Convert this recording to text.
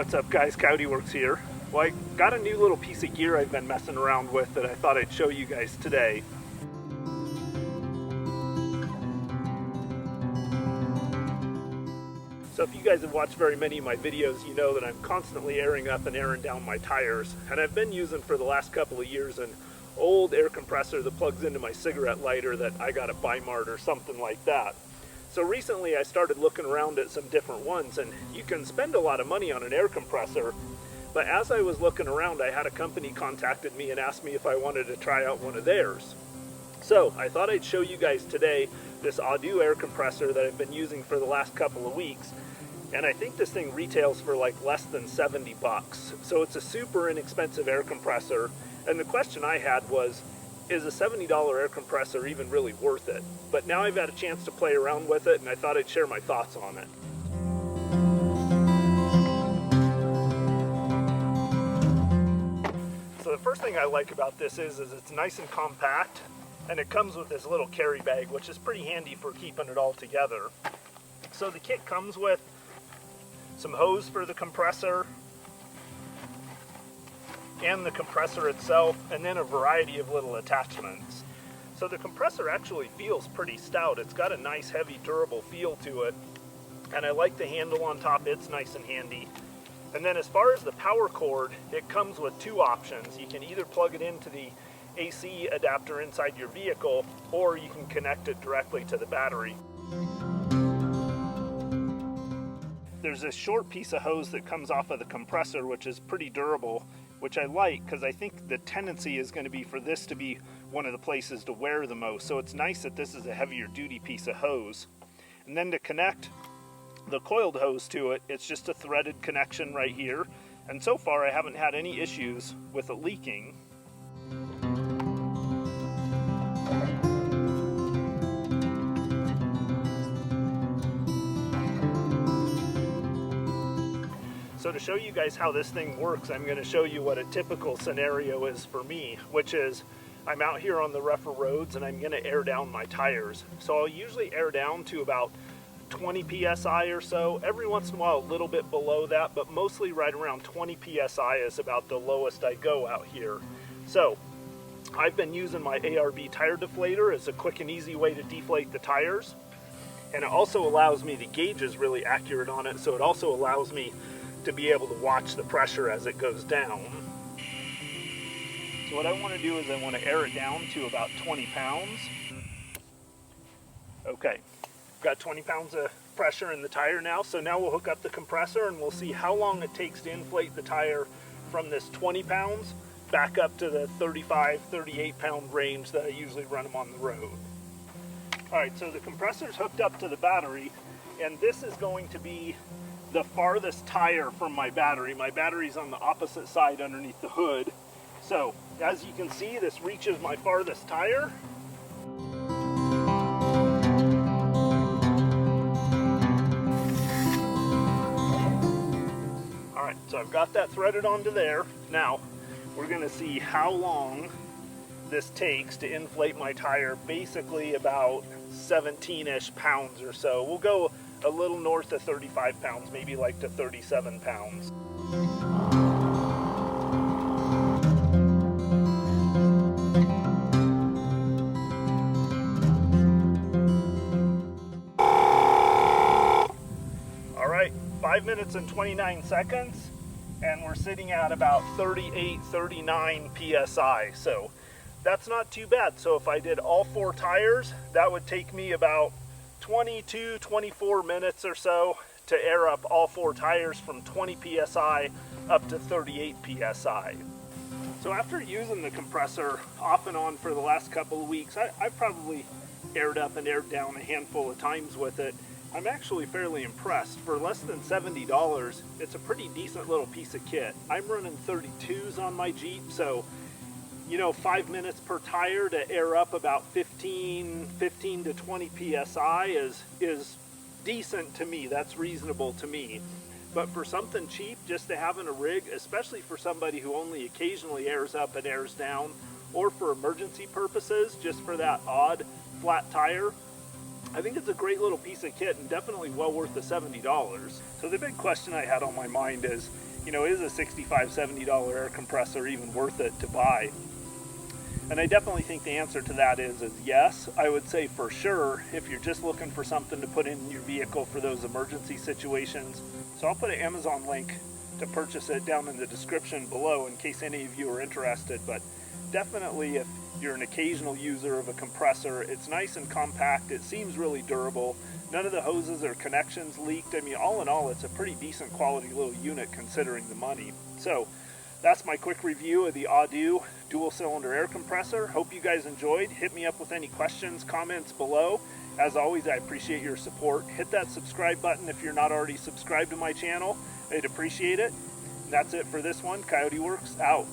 What's up guys, Audew Works here. Well, I got a new little piece of gear I've been messing around with that I thought I'd show you guys today. So if you guys have watched very many of my videos, you know that I'm constantly airing up and airing down my tires. And I've been using for the last couple of years an old air compressor that plugs into my cigarette lighter that I got at Bi-Mart or something like that. So recently I started looking around at some different ones, and you can spend a lot of money on an air compressor, but as I was looking around I had a company contacted me and asked me if I wanted to try out one of theirs. So I thought I'd show you guys today this Audew air compressor that I've been using for the last couple of weeks, and I think this thing retails for like less than 70 bucks. So it's a super inexpensive air compressor, and the question I had was, is a $70 air compressor even really worth it? But now I've had a chance to play around with it, and I thought I'd share my thoughts on it. So the first thing I like about this is it's nice and compact, and it comes with this little carry bag, which is pretty handy for keeping it all together. So the kit comes with some hose for the compressor, and the compressor itself, and then a variety of little attachments. So the compressor actually feels pretty stout. It's got a nice heavy durable feel to it, and I like the handle on top. It's nice and handy. And then as far as the power cord, it comes with two options. You can either plug it into the AC adapter inside your vehicle, or you can connect it directly to the battery. There's this short piece of hose that comes off of the compressor, which is pretty durable, which I like because I think the tendency is going to be for this to be one of the places to wear the most. So it's nice that this is a heavier duty piece of hose. And then to connect the coiled hose to it, it's just a threaded connection right here. And so far I haven't had any issues with it leaking. So to show you guys how this thing works, I'm going to show you what a typical scenario is for me, which is I'm out here on the rougher roads and I'm going to air down my tires. So I'll usually air down to about 20 psi or so, every once in a while a little bit below that, but mostly right around 20 psi is about the lowest I go out here. So I've been using my ARB tire deflator as a quick and easy way to deflate the tires, and it also allows me, the gauge is really accurate on it, so it also allows me to be able to watch the pressure as it goes down. So what I want to do is I want to air it down to about 20 pounds. Okay, got 20 pounds of pressure in the tire now, so now we'll hook up the compressor and we'll see how long it takes to inflate the tire from this 20 pounds back up to the 35, 38 pound range that I usually run them on the road. Alright, so the compressor's hooked up to the battery, and this is going to be the farthest tire from my battery. My battery's on the opposite side underneath the hood. So as you can see, this reaches my farthest tire. Alright, so I've got that threaded onto there. Now we're going to see how long this takes to inflate my tire, basically about 17-ish pounds or so. We'll go a little north of 35 pounds, maybe like to 37 pounds. All right, 5 minutes and 29 seconds, and we're sitting at about 38, 39 PSI. So that's not too bad. So if I did all four tires, that would take me about 22, 24 minutes or so to air up all four tires from 20 psi up to 38 psi. So after using the compressor off and on for the last couple of weeks, I've probably aired up and aired down a handful of times with it. I'm actually fairly impressed. For less than $70, it's a pretty decent little piece of kit. I'm running 32s on my Jeep, so you know, 5 minutes per tire to air up about 15 to 20 psi is decent to me. That's reasonable to me. But for something cheap, just to have in a rig, especially for somebody who only occasionally airs up and airs down, or for emergency purposes, just for that odd flat tire, I think it's a great little piece of kit and definitely well worth the $70. So the big question I had on my mind is you know, is a $65, $70 air compressor even worth it to buy? And I definitely think the answer to that is yes. I would say for sure, if you're just looking for something to put in your vehicle for those emergency situations. So I'll put an Amazon link to purchase it down in the description below in case any of you are interested. But definitely if you're an occasional user of a compressor, it's nice and compact. It seems really durable. None of the hoses or connections leaked. I mean, all in all, it's a pretty decent quality little unit considering the money. So that's my quick review of the Audew dual cylinder air compressor. Hope you guys enjoyed. Hit me up with any questions, comments below. As always, I appreciate your support. Hit that subscribe button if you're not already subscribed to my channel. I'd appreciate it. And that's it for this one. Coyote Works out.